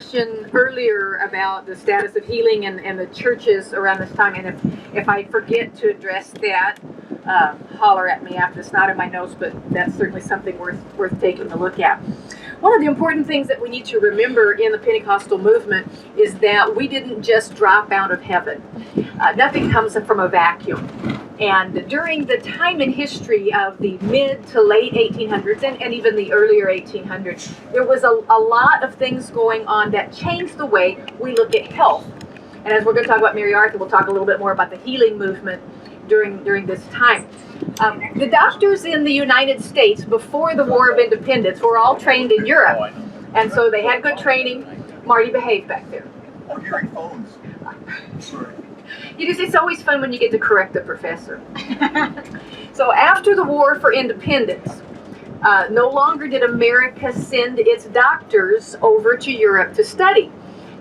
question earlier about the status of healing and the churches around this time, and if I forget to address that, holler at me after. It's not in my notes, but that's certainly something worth taking a look at. One of the important things that we need to remember in the Pentecostal movement is that we didn't just drop out of heaven. Nothing comes from a vacuum. And during the time in history of the mid to late 1800s and even the earlier 1800s, there was a lot of things going on that changed the way we look at health. And as we're going to talk about Mary Arthur, we'll talk a little bit more about the healing movement during this time. The doctors in the United States before the War of Independence were all trained in Europe. And so they had good training. Marty, behave back there. I'm hearing phones. Sorry. It's always fun when you get to correct the professor. So after the War for Independence, no longer did America send its doctors over to Europe to study.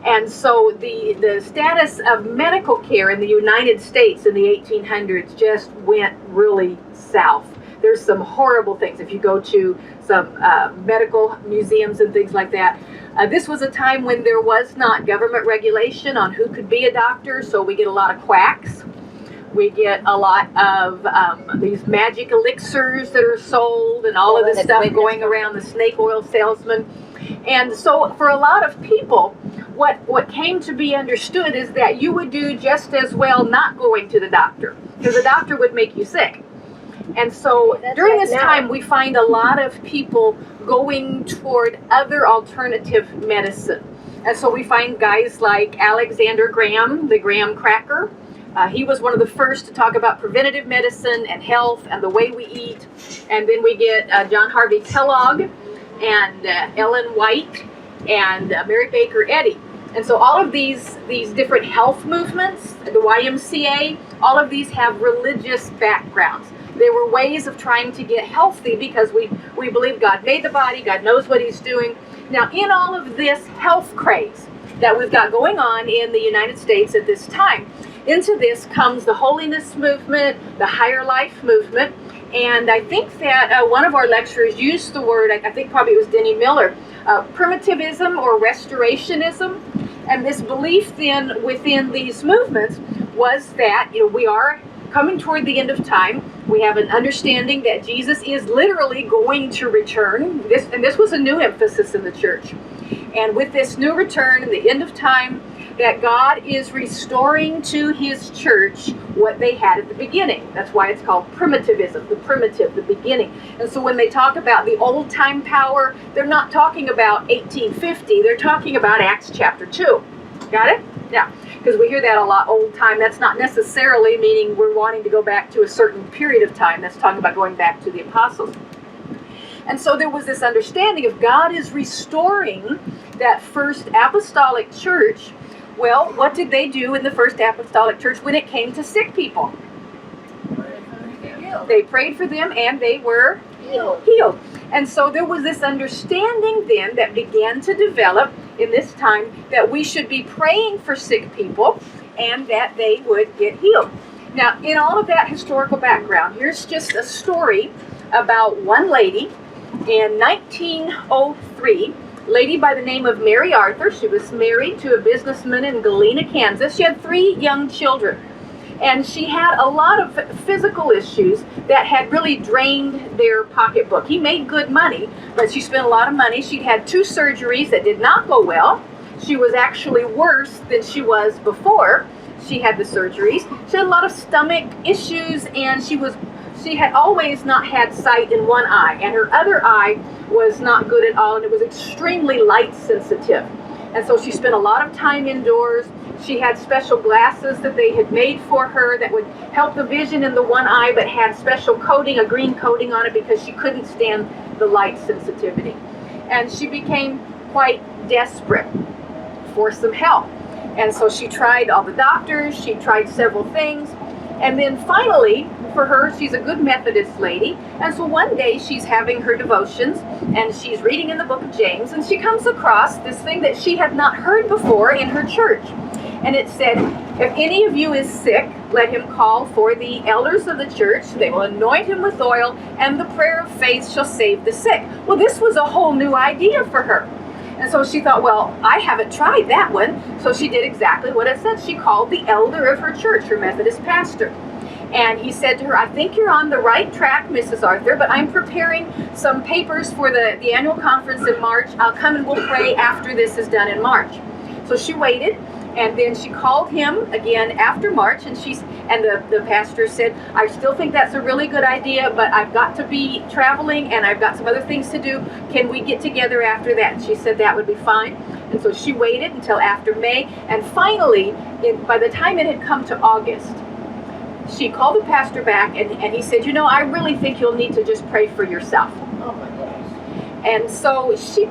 And so the status of medical care in the United States in the 1800s just went really south. There's some horrible things if you go to some medical museums and things like that. This was a time when there was not government regulation on who could be a doctor, so we get a lot of quacks. We get a lot of these magic elixirs that are sold and all of this stuff going around, the snake oil salesman. And so for a lot of people, what came to be understood is that you would do just as well not going to the doctor, because the doctor would make you sick. And so during this time, we find a lot of people going toward other alternative medicine. And so we find guys like Alexander Graham, the Graham cracker. He was one of the first to talk about preventative medicine and health and the way we eat. And then we get John Harvey Kellogg and Ellen White and Mary Baker Eddy. And so all of these different health movements, the YMCA, all of these have religious backgrounds. They were ways of trying to get healthy because we believe God made the body, God knows what he's doing. Now, in all of this health craze that we've got going on in the United States at this time, into this comes the holiness movement, the higher life movement, and I think that one of our lecturers used the word, I think probably it was Denny Miller, primitivism or restorationism. And this belief then within these movements was that we are coming toward the end of time. We have an understanding that Jesus is literally going to return. This was a new emphasis in the church. And with this new return and the end of time, that God is restoring to his church what they had at the beginning. That's why it's called primitivism, the primitive, the beginning. And so when they talk about the old time power, they're not talking about 1850, they're talking about Acts chapter 2. Got it? Yeah, because we hear that a lot, old time. That's not necessarily meaning we're wanting to go back to a certain period of time. That's talking about going back to the apostles. And so there was this understanding of God is restoring that first apostolic church. Well, what did they do in the first apostolic church when it came to sick people? They prayed for them and they were healed. And so there was this understanding then that began to develop in this time that we should be praying for sick people and that they would get healed. Now, in all of that historical background, here's just a story about one lady in 1903. Lady by the name of Mary Arthur. She was married to a businessman in Galena, Kansas. She had 3 young children. And she had a lot of physical issues that had really drained their pocketbook. He made good money, but she spent a lot of money. She'd had 2 surgeries that did not go well. She was actually worse than she was before she had the surgeries. She had a lot of stomach issues, and she had always not had sight in one eye, and her other eye was not good at all, and it was extremely light sensitive. And so she spent a lot of time indoors. She had special glasses that they had made for her that would help the vision in the one eye, but had special coating, a green coating on it, because she couldn't stand the light sensitivity. And she became quite desperate for some help. And so she tried all the doctors, she tried several things, and then finally, for her, she's a good Methodist lady, and so one day she's having her devotions, and she's reading in the book of James, and she comes across this thing that she had not heard before in her church. And it said, if any of you is sick, let him call for the elders of the church. They will anoint him with oil, and the prayer of faith shall save the sick. Well, this was a whole new idea for her. And so she thought, well, I haven't tried that one. So she did exactly what it said. She called the elder of her church, her Methodist pastor. And he said to her, I think you're on the right track, Mrs. Arthur, but I'm preparing some papers for the annual conference in March. I'll come and we'll pray after this is done in March. So she waited, and then she called him again after March, and the pastor said, I still think that's a really good idea, but I've got to be traveling and I've got some other things to do. Can we get together after that? And she said that would be fine. And so she waited until after May, and finally, by the time it had come to August, she called the pastor back, and he said, you know, I really think you'll need to just pray for yourself. Oh my goodness. And so she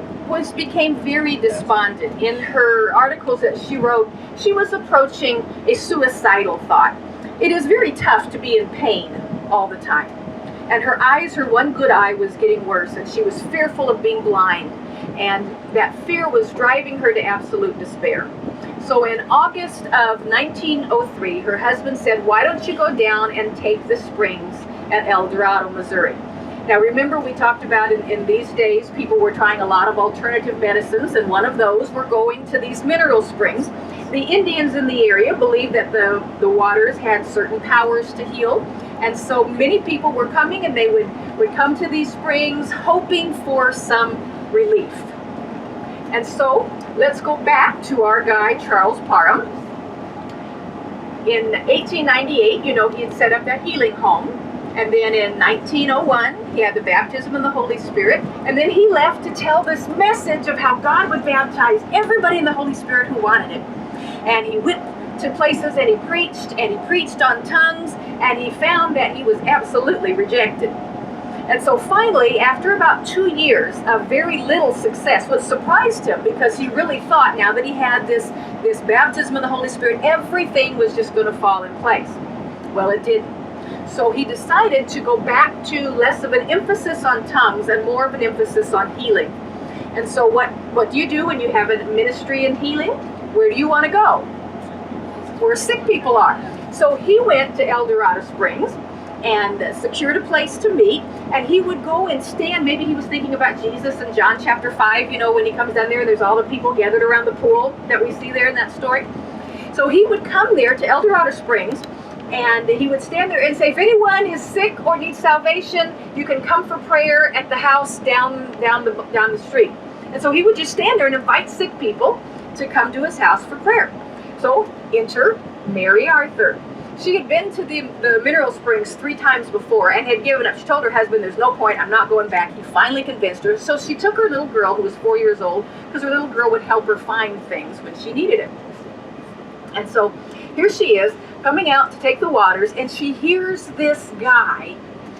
became very despondent. In her articles that she wrote, she was approaching a suicidal thought. It is very tough to be in pain all the time. And her eyes, her one good eye, was getting worse, and she was fearful of being blind. And that fear was driving her to absolute despair. So in August of 1903, her husband said, why don't you go down and take the springs at El Dorado, Missouri? Now remember, we talked about in these days, people were trying a lot of alternative medicines, and one of those were going to these mineral springs. The Indians in the area believed that the waters had certain powers to heal, and so many people were coming, and they would come to these springs hoping for some relief. And so let's go back to our guy, Charles Parham. In 1898, you know, he had set up that healing home. And then in 1901, he had the baptism in the Holy Spirit. And then he left to tell this message of how God would baptize everybody in the Holy Spirit who wanted it. And he went to places and he preached on tongues, and he found that he was absolutely rejected. And so finally, after about 2 years of very little success, what surprised him, because he really thought now that he had this baptism of the Holy Spirit, everything was just going to fall in place. Well, it didn't. So he decided to go back to less of an emphasis on tongues and more of an emphasis on healing. And so what do you do when you have a ministry in healing? Where do you want to go? Where sick people are. So he went to El Dorado Springs and secured a place to meet, and he would go and stand. Maybe he was thinking about Jesus in John chapter 5, you know, when he comes down there, there's all the people gathered around the pool that we see there in that story. So he would come there to El Dorado Springs, and he would stand there and say, if anyone is sick or needs salvation, you can come for prayer at the house down the street. And so he would just stand there and invite sick people to come to his house for prayer. So enter Mary Arthur. She had been to the mineral springs 3 times before and had given up. She told her husband, there's no point, I'm not going back. He finally convinced her. So she took her little girl, who was 4 years old, because her little girl would help her find things when she needed it. And so here she is, coming out to take the waters, and she hears this guy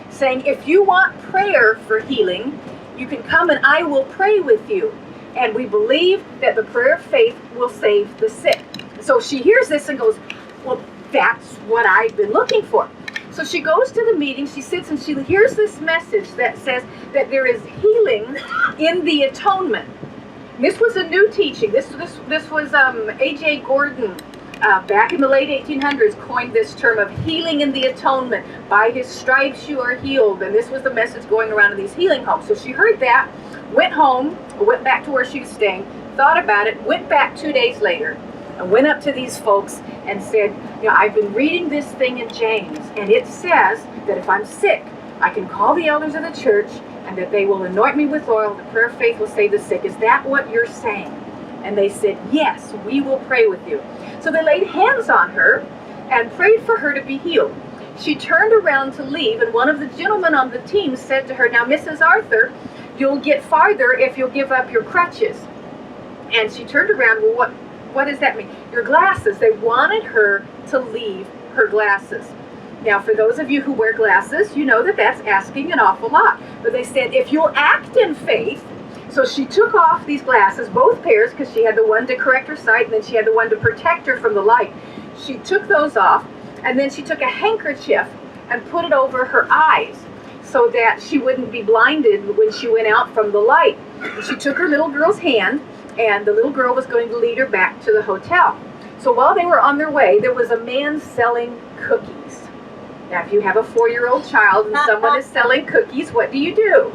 saying, if you want prayer for healing, you can come and I will pray with you. And we believe that the prayer of faith will save the sick. So she hears this and goes, well, that's what I've been looking for. So she goes to the meeting, she sits, and she hears this message that says that there is healing in the atonement. This was a new teaching. This was A.J. Gordon, back in the late 1800s, coined this term of healing in the atonement. By his stripes you are healed. And this was the message going around in these healing homes. So she heard that, went home, went back to where she was staying, thought about it, went back 2 days later, and went up to these folks and said, you know, I've been reading this thing in James, and it says that if I'm sick, I can call the elders of the church, and that they will anoint me with oil, the prayer of faith will save the sick. Is that what you're saying? And they said, yes, we will pray with you. So they laid hands on her and prayed for her to be healed. She turned around to leave, and one of the gentlemen on the team said to her, now, Mrs. Arthur, you'll get farther if you'll give up your crutches. And she turned around, well, what does that mean? Your glasses. They wanted her to leave her glasses. Now, for those of you who wear glasses, you know that that's asking an awful lot. But they said, if you'll act in faith. So she took off these glasses, both pairs, because she had the one to correct her sight, and then she had the one to protect her from the light. She took those off, and then she took a handkerchief and put it over her eyes so that she wouldn't be blinded when she went out from the light. And she took her little girl's hand, and the little girl was going to lead her back to the hotel. So while they were on their way, there was a man selling cookies. Now, if you have a 4-year-old child and someone is selling cookies, what do you do?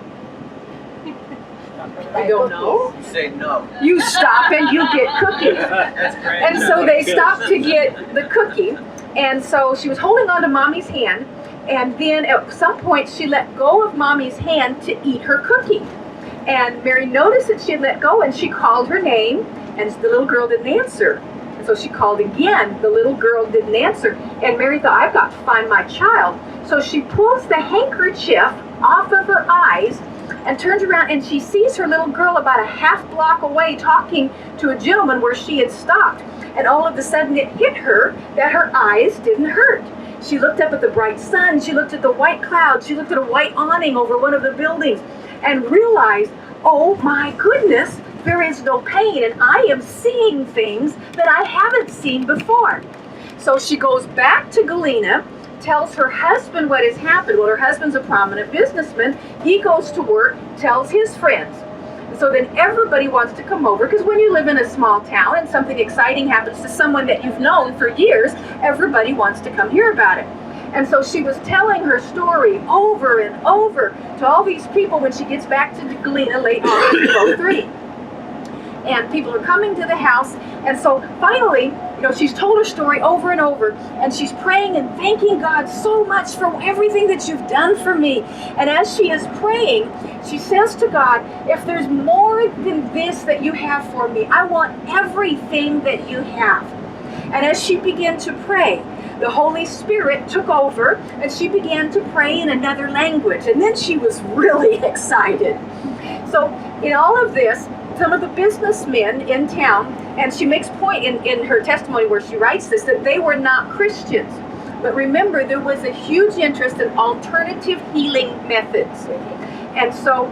I don't know. You say no. You stop and you get cookies. That's great. And so they stopped to get the cookie. And so she was holding on to Mommy's hand. And then at some point she let go of Mommy's hand to eat her cookie. And Mary noticed that she had let go and she called her name and the little girl didn't answer. And so she called again. The little girl didn't answer. And Mary thought, I've got to find my child. So she pulls the handkerchief off of her eyes and turns around and she sees her little girl about a half block away talking to a gentleman where she had stopped. And all of a sudden it hit her that her eyes didn't hurt. She looked up at the bright sun, she looked at the white clouds, she looked at a white awning over one of the buildings and realized, oh my goodness, there is no pain and I am seeing things that I haven't seen before. So she goes back to Galena, tells her husband what has happened. Well, her husband's a prominent businessman. He goes to work, tells his friends. So then everybody wants to come over because when you live in a small town and something exciting happens to someone that you've known for years, everybody wants to come hear about it. And so she was telling her story over and over to all these people when she gets back to Galena late August of 03. And people are coming to the house. And so finally, she's told her story over and over. And she's praying and thanking God so much for everything that you've done for me. And as she is praying, she says to God, if there's more than this that you have for me, I want everything that you have. And as she began to pray, the Holy Spirit took over and she began to pray in another language. And then she was really excited. So in all of this, some of the businessmen in town, and she makes point in her testimony where she writes this, that they were not Christians. But remember, there was a huge interest in alternative healing methods. And so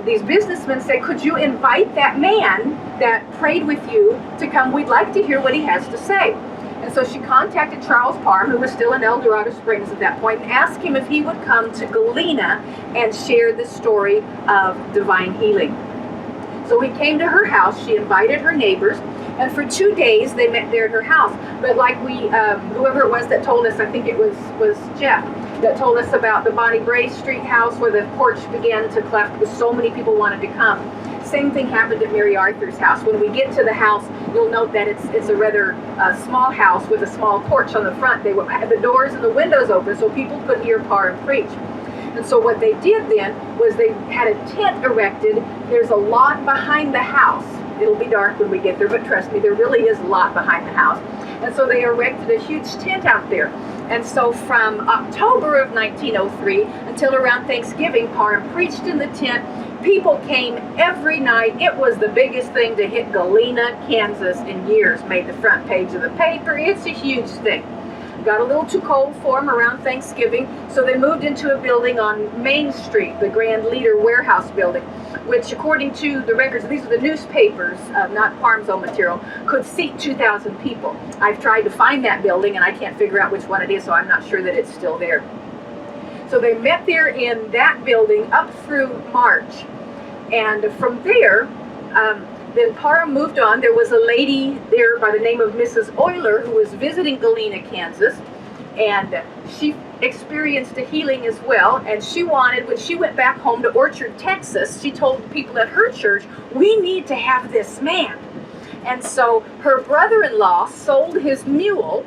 these businessmen said, could you invite that man that prayed with you to come? We'd like to hear what he has to say. And so she contacted Charles Parham, who was still in El Dorado Springs at that point, and asked him if he would come to Galena and share the story of divine healing. So he came to her house, she invited her neighbors, and for 2 days they met there at her house. But like whoever it was that told us, I think it was Jeff, that told us about the Bonnie Bray Street house where the porch began to cleft because so many people wanted to come. Same thing happened at Mary Arthur's house. When we get to the house, you'll note that it's a rather small house with a small porch on the front. They had the doors and the windows open so people could hear Parham preach. And so what they did then was they had a tent erected. There's a lot behind the house. It'll be dark when we get there, but trust me, there really is a lot behind the house. And so they erected a huge tent out there. And so from October of 1903 until around Thanksgiving, Parham preached in the tent. People came every night. It was the biggest thing to hit Galena, Kansas in years. Made the front page of the paper. It's a huge thing. Got a little too cold for them around Thanksgiving, so they moved into a building on Main Street, the Grand Leader Warehouse building, which according to the records, these are the newspapers, not Parham's own material, could seat 2,000 people. I've tried to find that building and I can't figure out which one it is, so I'm not sure that it's still there. So they met there in that building up through March. And from there, then Parham moved on. There was a lady there by the name of Mrs. Euler who was visiting Galena, Kansas, and she experienced a healing as well. And she wanted, when she went back home to Orchard, Texas, she told the people at her church, we need to have this man. And so her brother-in-law sold his mule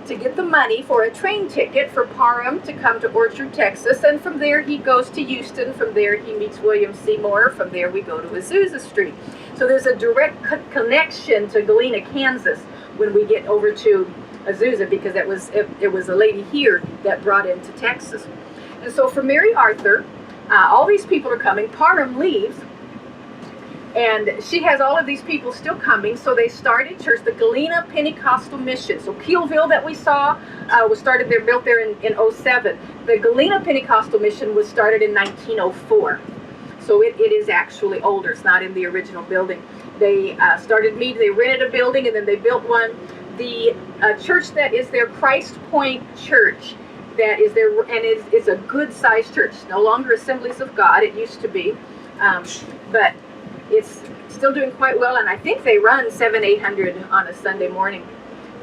to get the money for a train ticket for Parham to come to Orchard, Texas, and from there he goes to Houston. From there he meets William Seymour. From there we go to Azusa Street. So there's a direct connection to Galena, Kansas when we get over to Azusa, because it was a lady here that brought him to Texas. And so for Mary Arthur, all these people are coming. Parham leaves, and she has all of these people still coming, so they started church, the Galena Pentecostal Mission. So Keelville that we saw was started there, built there in 07. The Galena Pentecostal Mission was started in 1904. So it is actually older. It's not in the original building. They started meeting, they rented a building, and then they built one. The church that is their Christ Point Church, that is there, and it's a good-sized church. It's no longer Assemblies of God. It used to be, but it's still doing quite well, and I think they run 700-800 on a Sunday morning.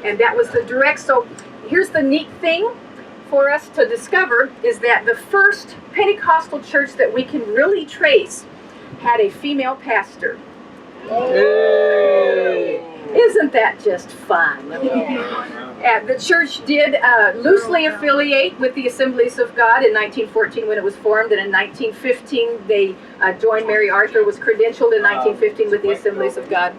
And that was the direct. So here's the neat thing for us to discover is that the first Pentecostal church that we can really trace had a female pastor. Hey. Isn't that just fun? The church did loosely affiliate with the Assemblies of God in 1914 when it was formed, and in 1915 they joined. Mary Arthur was credentialed in 1915 with the Assemblies of God.